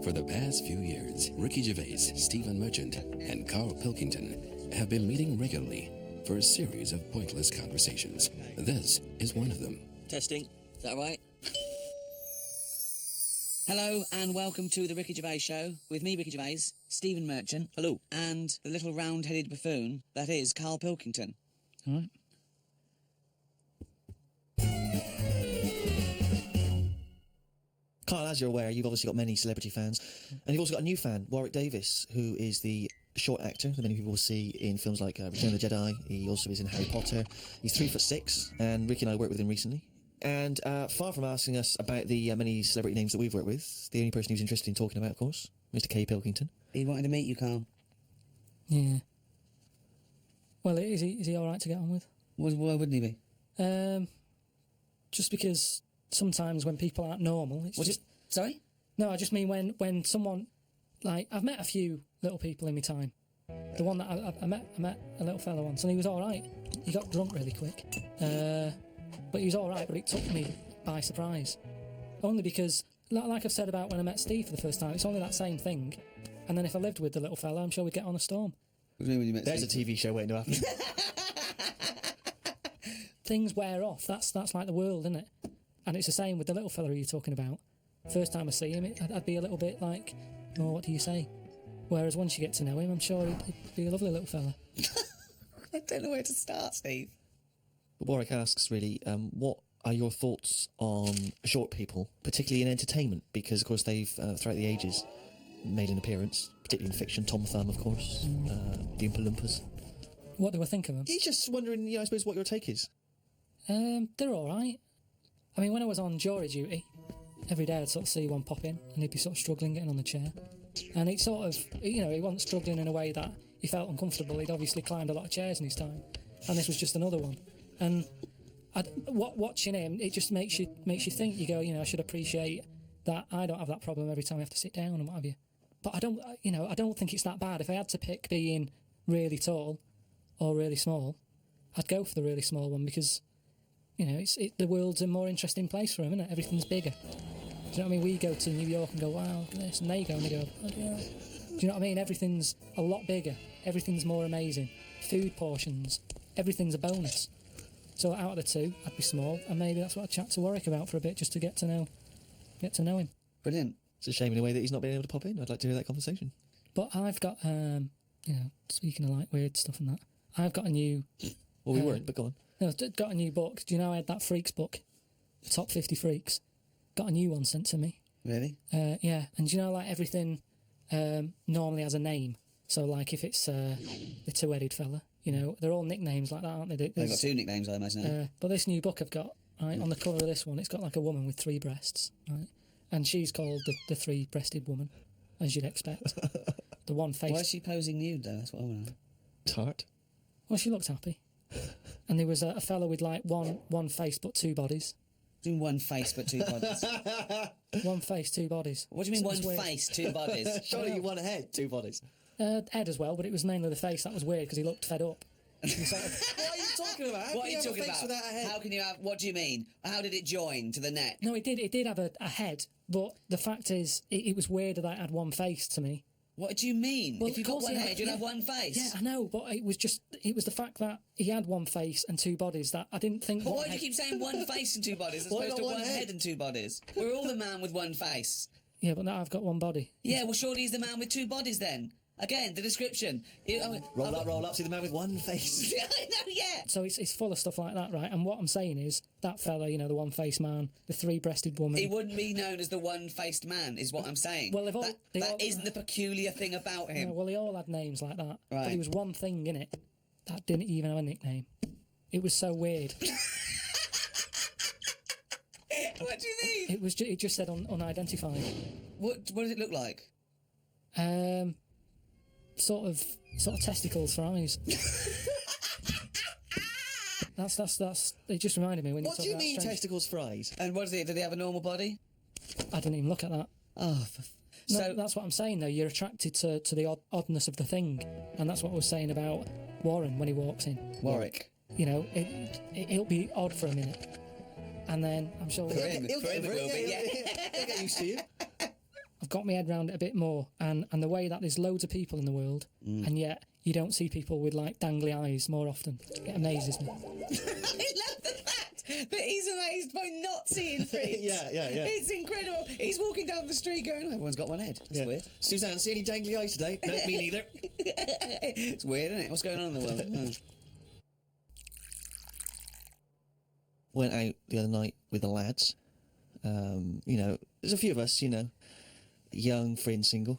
For the past few years, Ricky Gervais, Stephen Merchant, and Carl Pilkington have been meeting regularly for a series of pointless conversations. This is one of them. Testing. Is that right? Hello and welcome to the Ricky Gervais Show with me, Ricky Gervais, Stephen Merchant. Hello. And the little round-headed buffoon that is Carl Pilkington. All right. Carl, as you're aware, you've obviously got many celebrity fans, and you've also got a new fan, Warwick Davis, who is the short actor that many people will see in films like Return of the Jedi. He also is in Harry Potter. He's 3'6", and Ricky and I worked with him recently. And far from asking us about the many celebrity names that we've worked with, the only person who's interested in talking about, of course, Mr. K. Pilkington. He wanted to meet you, Carl. Yeah. Well, is he all right to get on with? Why wouldn't he be? Just because sometimes when people aren't normal, it's just... Sorry? No, I just mean when someone... Like, I've met a few little people in my time. The one that I met a little fella once, and he was all right. He got drunk really quick. But he was all right, but it took me by surprise. Only because, like I've said about when I met Steve for the first time, it's only that same thing. And then if I lived with the little fella, I'm sure we'd get on a storm. What do you mean when you met There's Steve? a TV show waiting to happen. Things wear off. That's like the world, isn't it? And it's the same with the little fella you're talking about. First time I see him, I'd be a little bit like, oh, what do you say? Whereas once you get to know him, I'm sure he'd be a lovely little fella. I don't know where to start, Steve. But Warwick asks, really, what are your thoughts on short people, particularly in entertainment? Because, of course, they've, throughout the ages, made an appearance, particularly in fiction. Tom Thumb, of course, the Oompa Loompas. What do I think of them? He's just wondering, I suppose, what your take is. They're all right. I mean, when I was on jury duty, every day I'd sort of see one pop in, and he'd be sort of struggling getting on the chair. And it sort of, he wasn't struggling in a way that he felt uncomfortable. He'd obviously climbed a lot of chairs in his time, and this was just another one. And watching him, it just makes you think. You go, I should appreciate that I don't have that problem every time I have to sit down and what have you. But I don't think it's that bad. If I had to pick being really tall or really small, I'd go for the really small one because, the world's a more interesting place for him, isn't it? Everything's bigger. Do you know what I mean? We go to New York and go, wow, look at this, and they go and they go, oh, yeah. Do you know what I mean? Everything's a lot bigger. Everything's more amazing. Food portions, everything's a bonus. So out of the two, I'd be small, and maybe that's what I'd chat to Warwick about for a bit, just to get to know him. Brilliant. It's a shame in a way that he's not been able to pop in. I'd like to hear that conversation. But I've got, speaking of like weird stuff and that, I've got a new... Well, we weren't, but go on. No, I've got a new book. Do you know I had that Freaks book? The Top 50 Freaks. Got a new one sent to me. Really? Yeah, and do you know, like, everything normally has a name. So, like, if it's the two-headed fella, they're all nicknames like that, aren't they? They've got two nicknames, I imagine. But this new book I've got, right, on the cover of this one, it's got, like, a woman with three breasts, right? And she's called the three-breasted woman, as you'd expect. The one face... Why is she posing nude, though? That's what I want to know. Tart. Well, she looked happy. And there was a fella with, like, one face but two bodies. Doing one face but two bodies. One face, two bodies. What do you mean one face, two bodies? Surely you one head, two bodies. Head as well, but it was mainly the face that was weird because he looked fed up. What are you talking about? What are you talking about? How can you have... What do you mean? How did it join to the neck? No, it did have a head, but the fact is, it was weird that it had one face to me. What do you mean? Well, if you've got one head, you'd have one face. Yeah, I know, but it was the fact that he had one face and two bodies that I didn't think... But why do you keep saying one face and two bodies as opposed to one head and two bodies? We're all the man with one face. Yeah, but now I've got one body. Yeah, well, surely he's the man with two bodies then. Again, the description. Roll up, see the man with one face. Yeah, I know, yeah. So it's full of stuff like that, right? And what I'm saying is, that fella, the one-faced man, the three-breasted woman... He wouldn't be known as the one-faced man, is what I'm saying. Well, that isn't the peculiar thing about him. No, well, they all had names like that. Right. But there was one thing in it that didn't even have a nickname. It was so weird. What do you mean? It just said unidentified. What does it look like? Sort of testicles for eyes. That's. It just reminded me when you. What do you mean testicles for eyes? And what is it? Do they have a normal body? I didn't even look at that. Oh, so that's what I'm saying though. You're attracted to the oddness of the thing, and that's what I was saying about Warren when he walks in. Warwick. It'll be odd for a minute, and then I'm sure For him it will be. Yeah. He'll get used to you. I've got my head around it a bit more, and the way that there's loads of people in the world, and yet you don't see people with like dangly eyes more often. It amazes me. I love the fact that he's amazed by not seeing freaks. Yeah. It's incredible. He's walking down the street going, everyone's got one head. That's weird. Suzanne, see any dangly eyes today? No, me neither. It's weird, isn't it? What's going on in the world? Went out the other night with the lads. You know, there's a few of us, you know, young, free and single.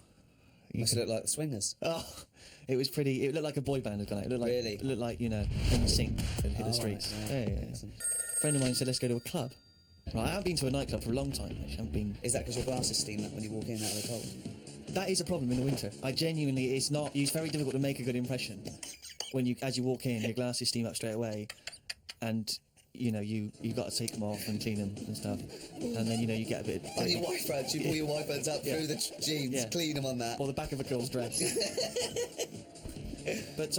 Must look like the Swingers. Oh, it was pretty. It looked like a boy band had gone out. It looked like, Really? It looked like, you know, NSYNC had hit the streets. Right, Yeah. A friend of mine said, let's go to a club. Right, I haven't been to a nightclub for a long time. Actually. I haven't been. Is that because your glasses steam up when you walk in out of the cold? That is a problem in the winter. I genuinely, it's very difficult to make a good impression when as you walk in, your glasses steam up straight away, and you know you've got to take them off and clean them and stuff, and then you know you get a bit. And your wife hands, you pull your wife hands up through the jeans, clean them on that. Or the back of a girl's dress. But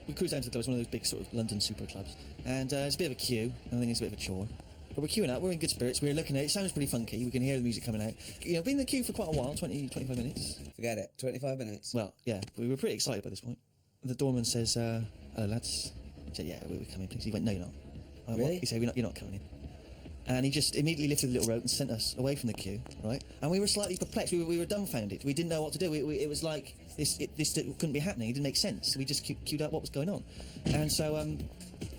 we cruised down to one of those big sort of London super clubs, and it's a bit of a queue, and I think it's a bit of a chore. But we're queuing up, we're in good spirits, we're looking at it, sounds pretty funky, we can hear the music coming out. You know, been in the queue for quite a while, 25 minutes. Forget it, 25 minutes. Well, yeah, we were pretty excited by this point. The doorman says, hello lads. I said, yeah, we're coming, please. He went, no, you're not. I went, Really? What? He said, you're not coming in. And he just immediately lifted the little rope and sent us away from the queue, right? And we were slightly perplexed, we were dumbfounded. We didn't know what to do. It was like, this couldn't be happening, it didn't make sense. We just queued up what was going on. And so,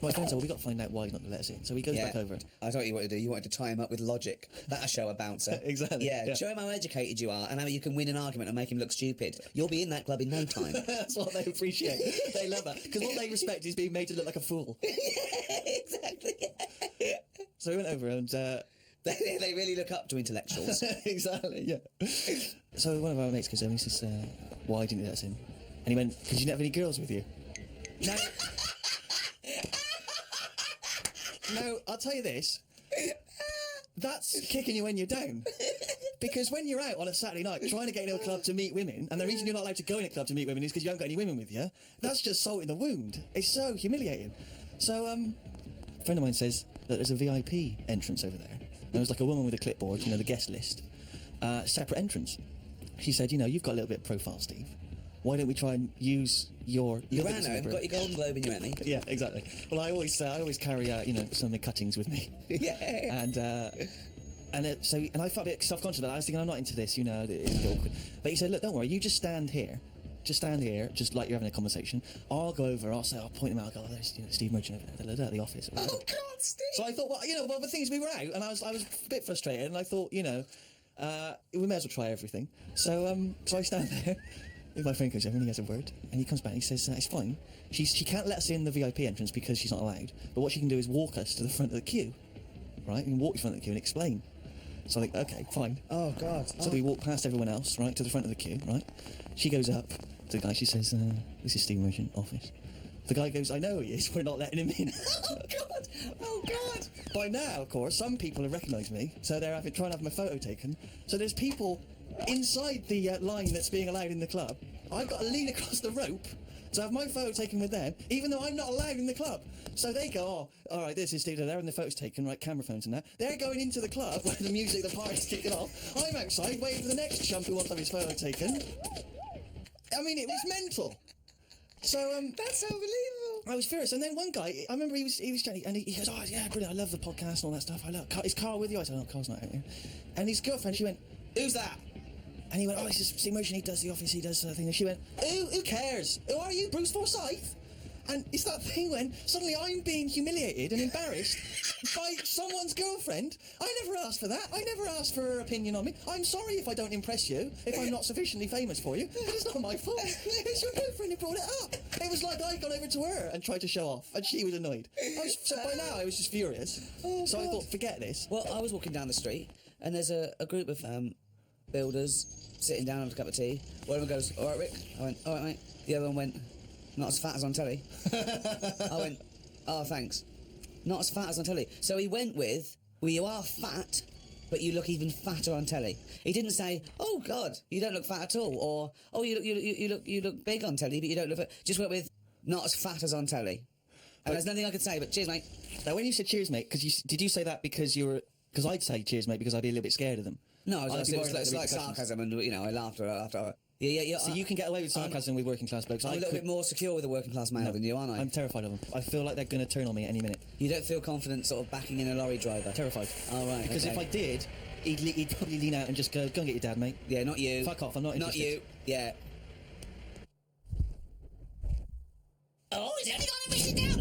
my friend said, well, we've got to find out why he's not going to let us in. So he goes back over. I thought you wanted to do. You wanted to tie him up with logic. That'll show a bouncer. Exactly. Yeah, show him how educated you are and how you can win an argument and make him look stupid. You'll be in that club in no time. That's what they appreciate. They love that. Because what they respect is being made to look like a fool. Yeah, exactly. So we went over and... They really look up to intellectuals. Exactly, yeah. So one of our mates goes over and he says, why didn't you let us in? And he went, because you didn't have any girls with you. No. No, I'll tell you this. That's kicking you when you're down. Because when you're out on a Saturday night trying to get into a club to meet women, and the reason you're not allowed to go in a club to meet women is because you haven't got any women with you, that's just salt in the wound. It's so humiliating. So, a friend of mine says that there's a VIP entrance over there. And it was like a woman with a clipboard, you know, the guest list. Separate entrance. She said, you know, you've got a little bit of profile, Steve. Why don't we try and use your... You ran home, got your Golden Globe in your Emmy. Yeah, exactly. Well, I always carry, you know, some of the cuttings with me. Yeah. And I felt a bit self-conscious about that. I was thinking, I'm not into this, you know, it's a bit awkward. But he said, look, don't worry, you just stand here. Just like you're having a conversation. I'll go over, I'll point him out, I'll go, there's, you know, Steve Merchant over there at the office. Oh, God, Steve! So I thought, well, you know, the thing is, we were out, and I was a bit frustrated, and I thought, you know, we may as well try everything. So I stand there. My friend goes over and he has a word, and he comes back and he says, it's fine. She can't let us in the VIP entrance because she's not allowed, but what she can do is walk us to the front of the queue, right? And walk in front of the queue and explain. So I think, okay, fine. Oh, God. So we walk past everyone else, right, to the front of the queue, right? She goes up to the guy, she says, this is Steve Merchant, office. The guy goes, I know he is, we're not letting him in. Oh, God! Oh, God! By now, of course, some people have recognised me, so they're trying to have my photo taken. So there's people inside the line that's being allowed in the club. I've got to lean across the rope to have my photo taken with them, even though I'm not allowed in the club. So they go, oh, all right, this is Steve, they're having the photos taken, right, camera phones and that. They're going into the club where the music, the party's kicking off. I'm outside waiting for the next chump who wants to have his photo taken. I mean, it was mental. So, That's unbelievable. I was furious, and then one guy, I remember he was chatting, and he goes, oh yeah, brilliant, I love the podcast and all that stuff, is Carl with you? I said, no, Carl's not out here. And his girlfriend, she went, who's that? And he went, oh, it's just Steve Merchant, he does the office, he does the thing. And she went, who cares? Who are you, Bruce Forsyth? And it's that thing when suddenly I'm being humiliated and embarrassed by someone's girlfriend. I never asked for that. I never asked for her opinion on me. I'm sorry if I don't impress you, if I'm not sufficiently famous for you. But it's not my fault. It's your girlfriend who brought it up. It was like I'd gone over to her and tried to show off, and she was annoyed. So by now I was just furious. Oh, so God. I thought, forget this. Well, I was walking down the street, and there's a group of builders sitting down with a cup of tea. One of them goes, all right, Rick? I went, all right, mate. The other one went, not as fat as on telly. I went, oh, thanks. Not as fat as on telly. So he went with, well, you are fat, but you look even fatter on telly. He didn't say, oh, God, you don't look fat at all, or, oh, you look big on telly, but you don't look fat. Just went with, not as fat as on telly. And there's nothing I could say, but cheers, mate. Now, when you said cheers, mate, did you say that because you were... Because I'd say cheers, mate, because I'd be a little bit scared of them. No, I'd be it's worried about like the repercussions. sarcasm, and I laughed after. Yeah. So you can get away with sarcasm with working class blokes. I'm a little bit more secure with a working class male than you, aren't I? I'm terrified of them. I feel like they're going to turn on me any minute. You don't feel confident sort of backing in a lorry driver? Terrified. Oh, right. Because okay. if I did, he'd probably lean out and just go and get your dad, mate. Yeah, not you. Fuck off, I'm not Not interested. you. Yeah. Oh, he's only going to push it down.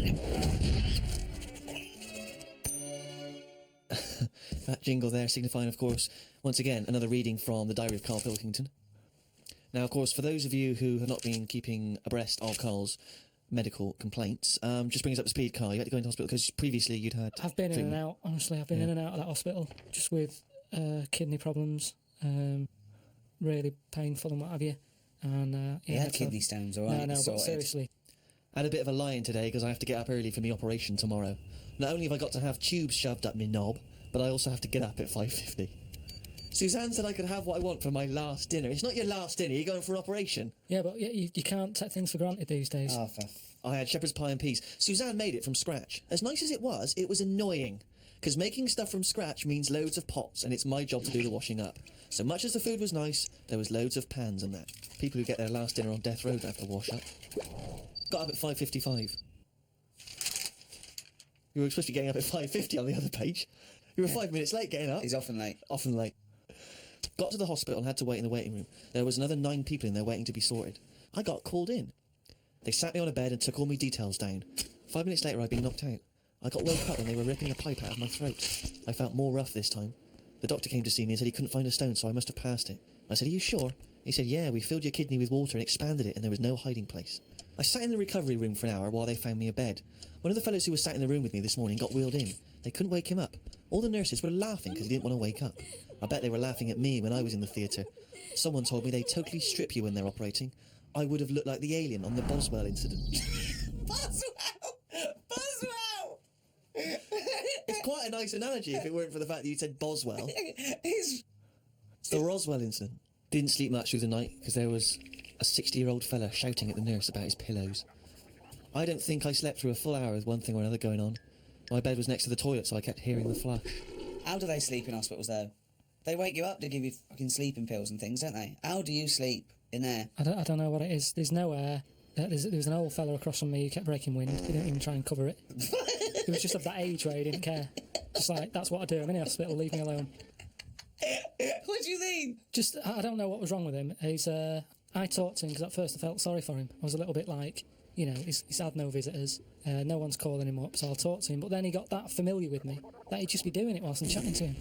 That jingle there signifying, of course, once again, another reading from the Diary of Carl Pilkington. Now, of course, for those of you who have not been keeping abreast of Carl's medical complaints, just bring us up to speed, Carl. You had to go into hospital because previously you'd had... I've been in treatment. and out, honestly. I've been in and out of that hospital just with kidney problems, really painful and what have you. And He had kidney stones, all right? No, but sorted. seriously. I had a bit of a lie-in today because I have to get up early for my operation tomorrow. Not only have I got to have tubes shoved up my knob, but I also have to get up at 5:50. Suzanne said I could have what I want for my last dinner. It's not your last dinner, you're going for an operation. Yeah, but you can't take things for granted these days. Oh, I had shepherd's pie and peas. Suzanne made it from scratch. As nice as it was annoying. Because making stuff from scratch means loads of pots, and it's my job to do the washing up. So much as the food was nice, there was loads of pans and that. People who get their last dinner on death row don't have to wash up. Got up at 5:55. You were supposed to be getting up at 5:50 on the other page. You were 5 minutes late getting up. He's often late. Often late. Got to the hospital and had to wait in the waiting room. There was another 9 people in there waiting to be sorted. I got called in. They sat me on a bed and took all my details down. 5 minutes later, I'd been knocked out. I got woke up and they were ripping a pipe out of my throat. I felt more rough this time. The doctor came to see me and said he couldn't find a stone, so I must have passed it. I said, "Are you sure?" He said, "Yeah, we filled your kidney with water and expanded it, and there was no hiding place." I sat in the recovery room for an hour while they found me a bed. One of the fellows who was sat in the room with me this morning got wheeled in. They couldn't wake him up. All the nurses were laughing because he didn't want to wake up. I bet they were laughing at me when I was in the theatre. Someone told me they totally strip you when they're operating. I would have looked like the alien on the Boswell incident. Boswell! It's quite a nice analogy if it weren't for the fact that you said Boswell. He's... It's the Roswell incident. Didn't sleep much through the night because there was a 60-year-old fella shouting at the nurse about his pillows. I don't think I slept through a full hour with one thing or another going on. My bed was next to the toilet, so I kept hearing the flush. How do they sleep in hospitals, though? They wake you up to give you fucking sleeping pills and things, don't they? How do you sleep in there? I don't know what it is. There's no air. There was an old fella across from me who kept breaking wind. He didn't even try and cover it. He was just of that age where he didn't care. Just like, that's what I do. I'm in the hospital, leave me alone. What do you mean? Just, I don't know what was wrong with him. I talked to him because at first I felt sorry for him. I was a little bit like, you know, he's had no visitors. No one's calling him up, so I'll talk to him. But then he got that familiar with me that he'd just be doing it whilst I'm chatting to him.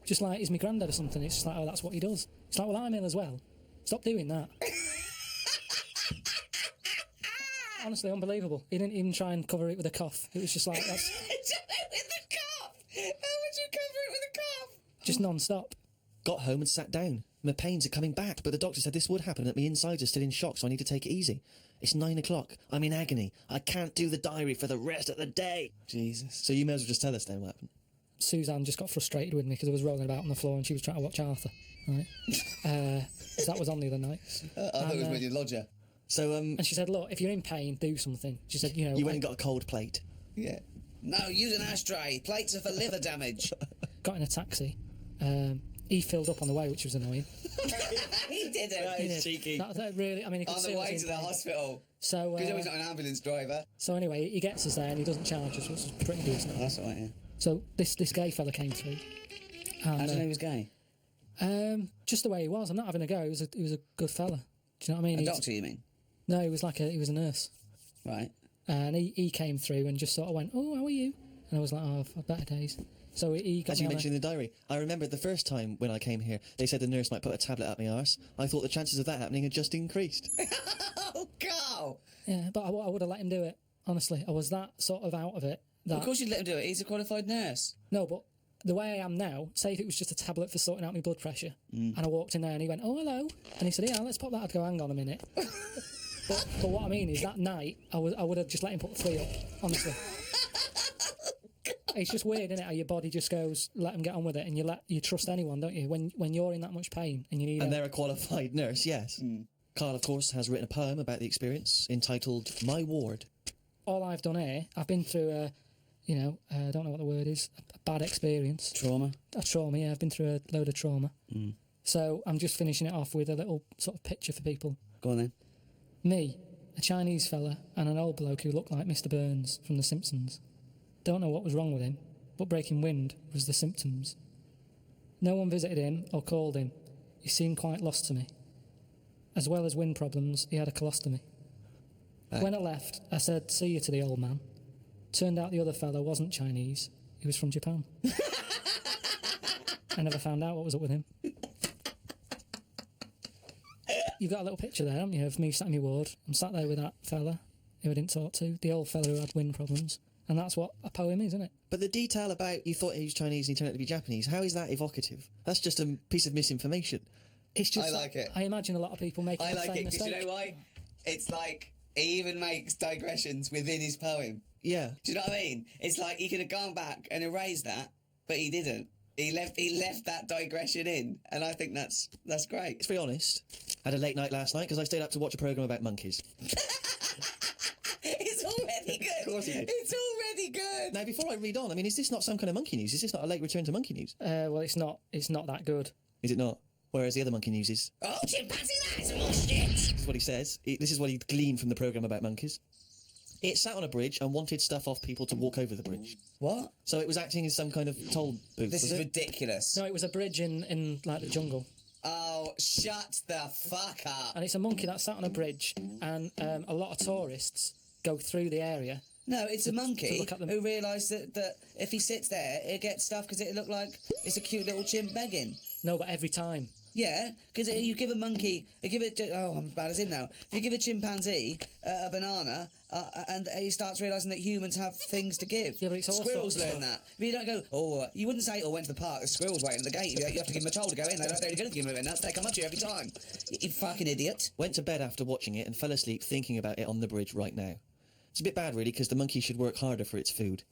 Just like he's my granddad or something. It's just like, oh, that's what he does. It's like, well, I'm ill as well. Stop doing that. Honestly, unbelievable. He didn't even try and cover it with a cough. It was just like, that's With the cough! How would you cover it with a cough? just non-stop. Got home and sat down. My pains are coming back, but the doctor said this would happen, that my insides are still in shock, so I need to take it easy. It's 9 o'clock. I'm in agony. I can't do the diary for the rest of the day. Jesus. So you may as well just tell us then what happened. Suzanne just got frustrated with me because I was rolling about on the floor and she was trying to watch Arthur. Right? So that was on the other night. I thought it was with your lodger. So, And she said, look, if you're in pain, do something. She said, you know... you went and got a cold plate. Yeah. No, use an ashtray. Plates are for liver damage. Got in a taxi. He filled up on the way, which was annoying. He didn't. That is cheeky. That really, I mean, he could On see the I was way in to the pain. hospital. So, Because he's not an ambulance driver. so anyway, he gets us there and he doesn't charge us, which is pretty decent. That's all right, yeah. So this gay fella came through. How And, do you know he was gay? just the way he was. I'm not having a go. He was a good fella. Do you know what I mean? A He's- doctor, you mean? No, he was a nurse. Right. And he came through and just sort of went, oh, how are you? And I was like, oh, I've better days. So he got As me you on mentioned in the diary, I remember the first time when I came here, they said the nurse might put a tablet up my arse. I thought the chances of that happening had just increased. Oh, Carl! Yeah, but I would have let him do it. Honestly, I was that sort of out of it. That, Of course you'd let him do it. He's a qualified nurse. No, but the way I am now, say if it was just a tablet for sorting out my blood pressure, and I walked in there and he went, oh, hello. And he said, yeah, let's pop that. I'd go, hang on a minute. but what I mean is that night, I would have just let him put 3 up, honestly. It's just weird, isn't it? How your body just goes, let them get on with it, and you trust anyone, don't you? When you're in that much pain and you need. And they're a qualified nurse, yes. Carl, of course, has written a poem about the experience entitled My Ward. All I've done here, I've been through I don't know what the word is, a bad experience. Trauma. A trauma, yeah. I've been through a load of trauma. So I'm just finishing it off with a little sort of picture for people. Go on then. Me, a Chinese fella, and an old bloke who looked like Mr. Burns from The Simpsons. Don't know what was wrong with him, but breaking wind was the symptoms. No one visited him or called him. He seemed quite lost to me. As well as wind problems, he had a colostomy. When I left, I said, "See you" to the old man. Turned out the other fella wasn't Chinese. He was from Japan. I never found out what was up with him. You've got a little picture there, haven't you, of me sat in my ward. I'm sat there with that fella who I didn't talk to, the old fella who had wind problems. And that's what a poem is, isn't it? But the detail about you thought he was Chinese and he turned out to be Japanese, how is that evocative? That's just a piece of misinformation. It's just I like it. I imagine a lot of people make I the like same it because mistake. you know why? It's like he even makes digressions within his poem. Yeah. Do you know what I mean? It's like he could have gone back and erased that, but he didn't. He left that digression in, and I think that's great. To be honest, I had a late night last night because I stayed up to watch a programme about monkeys. It's already good. Of course it is. It's already good. Now, before I read on, I mean, is this not some kind of monkey news? Is this not a late return to monkey news? Well, it's not that good. Is it not? Whereas the other monkey news is... Oh, chimpanzee, that is more shit. This is what he says. This is what he gleaned from the programme about monkeys. It sat on a bridge and wanted stuff off people to walk over the bridge. What? So it was acting as some kind of toll booth, This was is it? ridiculous. No, it was a bridge in like the jungle. Oh, shut the fuck up. And it's a monkey that sat on a bridge, and a lot of tourists go through the area. No, it's a monkey look at them. who realised that if he sits there, he'll get stuff because it look like it's a cute little chimp begging. No, but every time. Yeah, because you give a monkey, I'm as bad as him now. If you give a chimpanzee a banana, and he starts realising that humans have things to give. Yeah, but it's all squirrels sorts of learn that. But you don't go, you wouldn't say, went to the park, there's squirrels waiting at the gate. You have to give them a toll to go in. They're only going to give them a nuts. They come up to you every time. You fucking idiot. Went to bed after watching it and fell asleep thinking about it on the bridge right now. It's a bit bad, really, because the monkey should work harder for its food.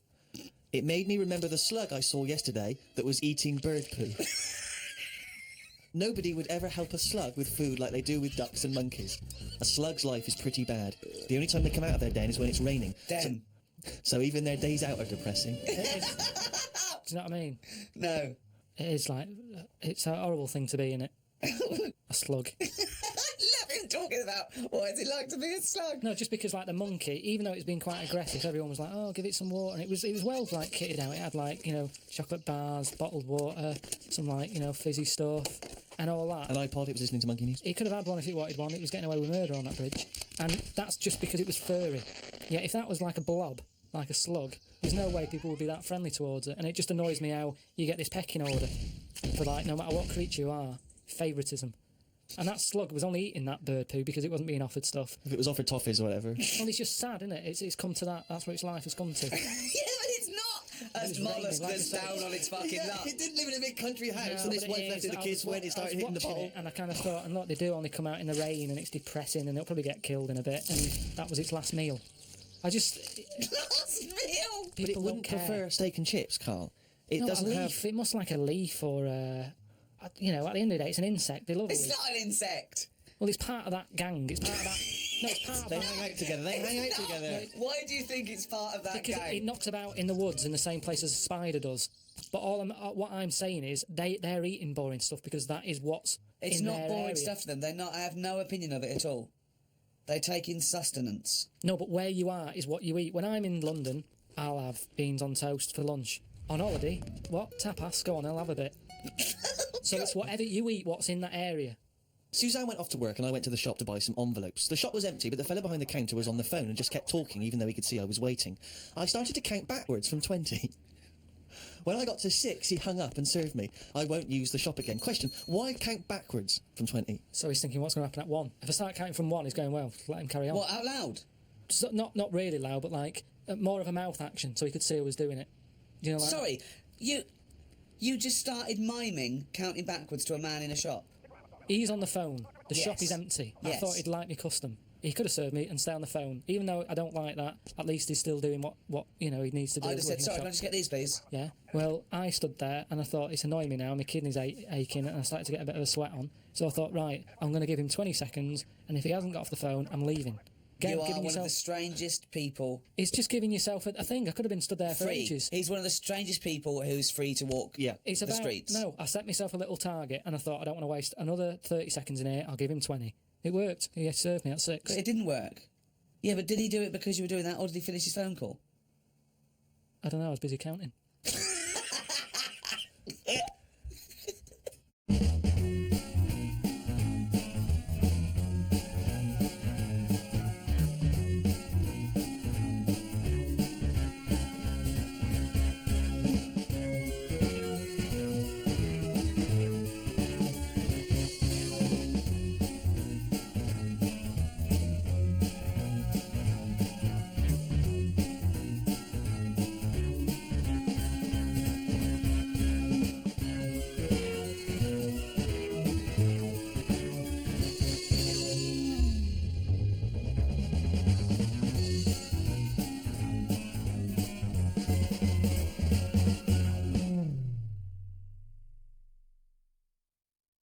It made me remember the slug I saw yesterday that was eating bird poo. Nobody would ever help a slug with food like they do with ducks and monkeys. A slug's life is pretty bad. The only time they come out of their den is when it's raining. Den. So even their days out are depressing. Do you know what I mean? No. It is like, it's a horrible thing to be, innit? A slug. I love him talking about what is it like to be a slug. No, just because like the monkey, even though it's been quite aggressive, everyone was like, "Oh, give it some water," and it was well like kitted out. It had like chocolate bars, bottled water, some like fizzy stuff, and all that. An iPod, it was listening to Monkey News. He could have had one if he wanted one. It was getting away with murder on that bridge, and that's just because it was furry. Yeah, if that was like a blob, like a slug, there's no way people would be that friendly towards it. And it just annoys me how you get this pecking order for like no matter what creature you are, favouritism. And that slug was only eating that bird poo because it wasn't being offered stuff. If it was offered toffees or whatever. Well, it's just sad, isn't it? It's come to that. That's what its life has come to. Yeah, but it's not. As was mollusk raining, like that's I said. down on its fucking luck. It didn't live in a big country house, No, and this but wife it left is. it the I kids was- when it I started was hitting the watching bottle. it, and I kind of thought, and look, they do only come out in the rain, and it's depressing, and it'll probably get killed in a bit, and that was its last meal. I just... Last meal. But it people wouldn't don't care. prefer steak and chips, Carl. It No, doesn't a have... leaf. It must like a leaf or at the end of the day, it's an insect. They love a It's leaf. not an insect. Well, it's part of that gang. It's part of that... No, it's part of They that... hang out together. They hang out together. Why do you think it's part of that Because gang? it knocks about in the woods in the same place as a spider does. But what I'm saying is they're eating boring stuff because that is what's It's in not their boring area. stuff to them. They're not. I have no opinion of it at all. They take in sustenance. No, but where you are is what you eat. When I'm in London, I'll have beans on toast for lunch. On holiday, what? Tapas? Go on, I'll have a bit. So it's whatever you eat, what's in that area. Suzanne went off to work and I went to the shop to buy some envelopes. The shop was empty, but the fella behind the counter was on the phone and just kept talking even though he could see I was waiting. I started to count backwards from 20. When I got to 6, he hung up and served me. I won't use the shop again. Question, why count backwards from 20? So he's thinking, what's going to happen at 1? If I start counting from 1, he's going, well, let him carry on. What, out loud? So, not really loud, but like more of a mouth action so he could see I was doing it. You know, like Sorry, you just started miming counting backwards to a man in a shop. He's on the phone. The Yes. shop is empty. I Yes. thought he'd like me custom. He could have served me and stay on the phone. Even though I don't like that, at least he's still doing what he needs to do. I just said, working in a sorry, shop. can I just get these, please? Yeah. Well, I stood there and I thought, it's annoying me now. My kidneys aching and I started to get a bit of a sweat on. So I thought, right, I'm going to give him 20 seconds and if he hasn't got off the phone, I'm leaving. You are giving one yourself. of the strangest people. It's just giving yourself a thing. I could have been stood there for Free. ages. He's one of the strangest people who's free to walk It's the about streets. no. I set myself a little target, and I thought I don't want to waste another 30 seconds in here. I'll give him 20. It worked. He served me at 6. But it didn't work. Yeah, but did he do it because you were doing that, or did he finish his phone call? I don't know. I was busy counting.